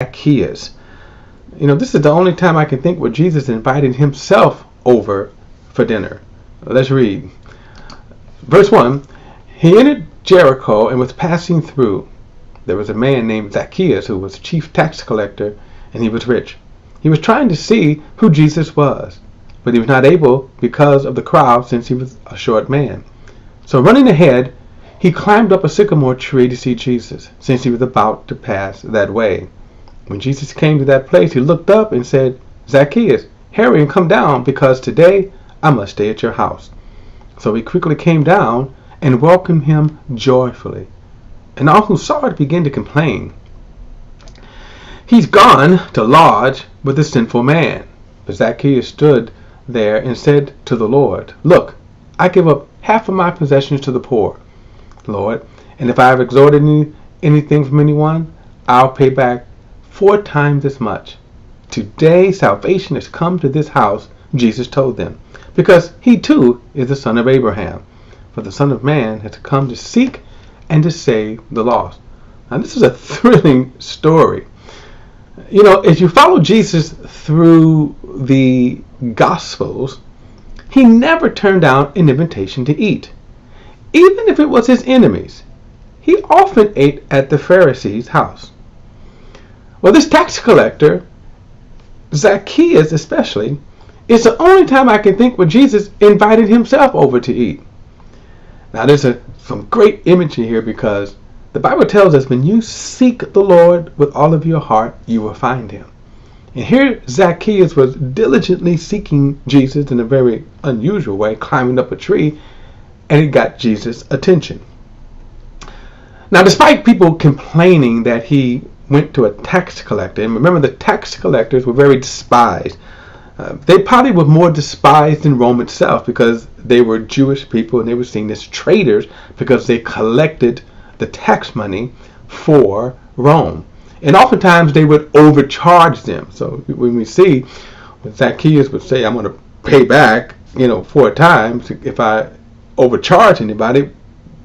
Zacchaeus. This is the only time I can think where Jesus invited himself over for dinner. Let's read. Verse 1, he entered Jericho and was passing through. There was a man named Zacchaeus who was chief tax collector, and he was rich. He was trying to see who Jesus was, but he was not able because of the crowd, since he was a short man. So running ahead, he climbed up a sycamore tree to see Jesus, since he was about to pass that way. When Jesus came to that place, he looked up and said, Zacchaeus, hurry and come down, because today I must stay at your house. So he quickly came down and welcomed him joyfully. And all who saw it began to complain. He's gone to lodge with a sinful man. But Zacchaeus stood there and said to the Lord, Look, I give up half of my possessions to the poor, Lord, and if I have extorted anything from anyone, I'll pay back 4 times as much. Today salvation has come to this house, Jesus told them, because he too is the son of Abraham. For the Son of Man has come to seek and to save the lost. Now this is a thrilling story. As you follow Jesus through the Gospels, he never turned down an invitation to eat. Even if it was his enemies, he often ate at the Pharisees' house. Well, this tax collector, Zacchaeus especially, is the only time I can think where Jesus invited himself over to eat. Now there's some great imagery here, because the Bible tells us when you seek the Lord with all of your heart, you will find him. And here Zacchaeus was diligently seeking Jesus in a very unusual way, climbing up a tree, and he got Jesus' attention. Now, despite people complaining that he went to a tax collector, and remember the tax collectors were very despised. They probably were more despised than Rome itself, because they were Jewish people and they were seen as traitors because they collected the tax money for Rome. And oftentimes they would overcharge them. So when we see when Zacchaeus would say, I'm going to pay back, 4 times if I overcharge anybody,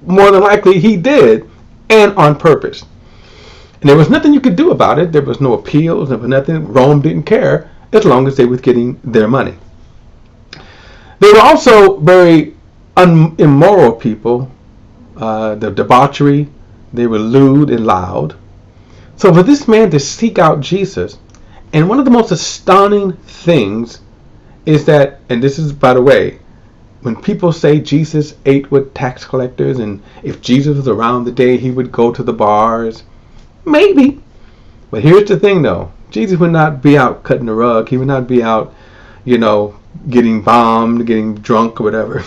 more than likely he did, and on purpose. And there was nothing you could do about it. There was no appeals. There was nothing. Rome didn't care as long as they were getting their money. They were also very immoral people. The debauchery. They were lewd and loud. So for this man to seek out Jesus, and one of the most astounding things is that, and this is, by the way, when people say Jesus ate with tax collectors, and if Jesus was around the day he would go to the bars, maybe. But here's the thing though, Jesus would not be out cutting the rug. He would not be out, getting bombed, getting drunk or whatever.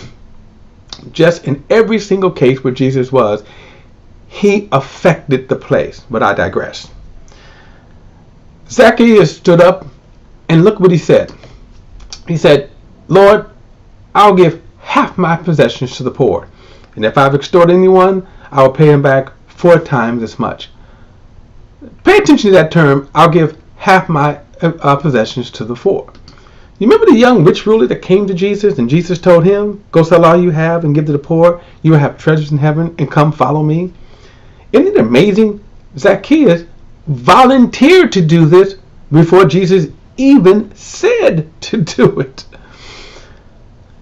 Just in every single case where Jesus was, he affected the place. But I digress. Zacchaeus stood up and look what he said. He said, Lord, I'll give half my possessions to the poor. And if I've extorted anyone, I will pay him back 4 times as much. Pay attention to that term, I'll give half my possessions to the poor. You remember the young rich ruler that came to Jesus, and Jesus told him, go sell all you have and give to the poor. You will have treasures in heaven, and come follow me. Isn't it amazing? Zacchaeus volunteered to do this before Jesus even said to do it.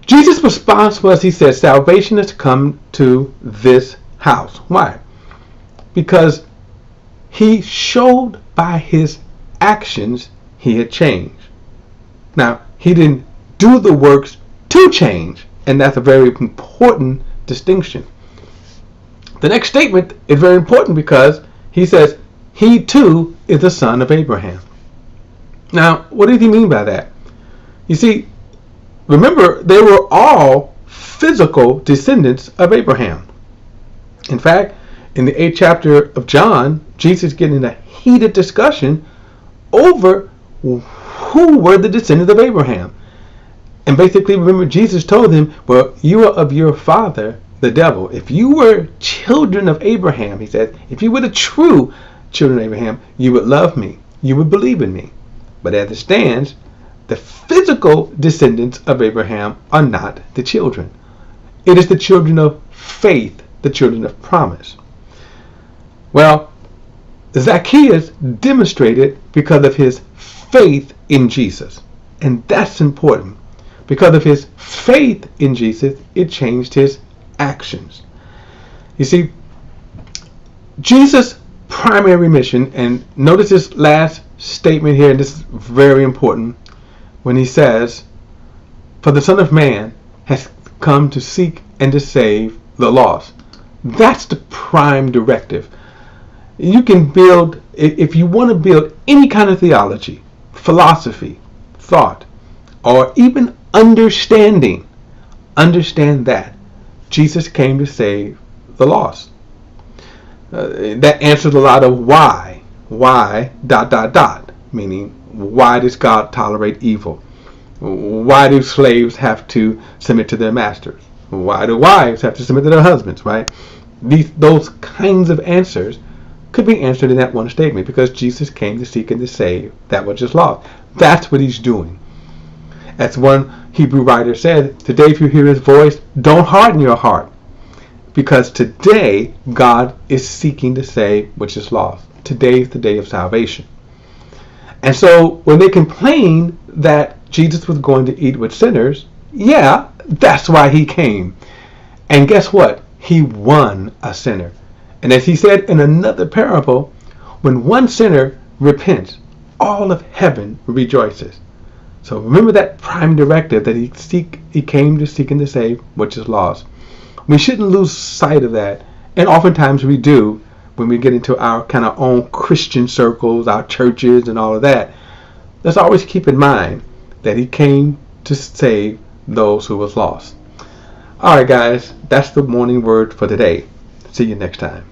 Jesus' response was, he said, salvation has come to this house. Why? Because he showed by his actions he had changed. Now, he didn't do the works to change, and that's a very important distinction. The next statement is very important because he says, he too is the son of Abraham. Now, what did he mean by that? You see, remember, they were all physical descendants of Abraham. In fact, in the 8th chapter of John, Jesus getting in a heated discussion over who were the descendants of Abraham. And basically, remember, Jesus told them, well, you are of your father, the devil. If you were children of Abraham, he said, if you were the true children of Abraham, you would love me. You would believe in me. But as it stands, the physical descendants of Abraham are not the children. It is the children of faith, the children of promise. Well, Zacchaeus demonstrated because of his faith in Jesus. And that's important. Because of his faith in Jesus, it changed his actions. You see, Jesus' primary mission, and notice this last statement here, and this is very important, when he says, "For the Son of Man has come to seek and to save the lost." That's the prime directive. You can build, if you want to build any kind of theology, philosophy, thought, or even understanding, understand that Jesus came to save the lost. That answers a lot of why, meaning why does God tolerate evil? Why do slaves have to submit to their masters? Why do wives have to submit to their husbands, right? Those kinds of answers could be answered in that one statement, because Jesus came to seek and to save that which is lost. That's what he's doing. As one Hebrew writer said, today if you hear his voice, don't harden your heart. Because today God is seeking to save which is lost. Today is the day of salvation. And so when they complained that Jesus was going to eat with sinners, yeah, that's why he came. And guess what? He won a sinner. And as he said in another parable, when one sinner repents, all of heaven rejoices. So remember that prime directive that he came to seek and to save which is lost. We shouldn't lose sight of that. And oftentimes we do when we get into our kind of own Christian circles, our churches and all of that. Let's always keep in mind that he came to save those who was lost. All right, guys, that's the morning word for today. See you next time.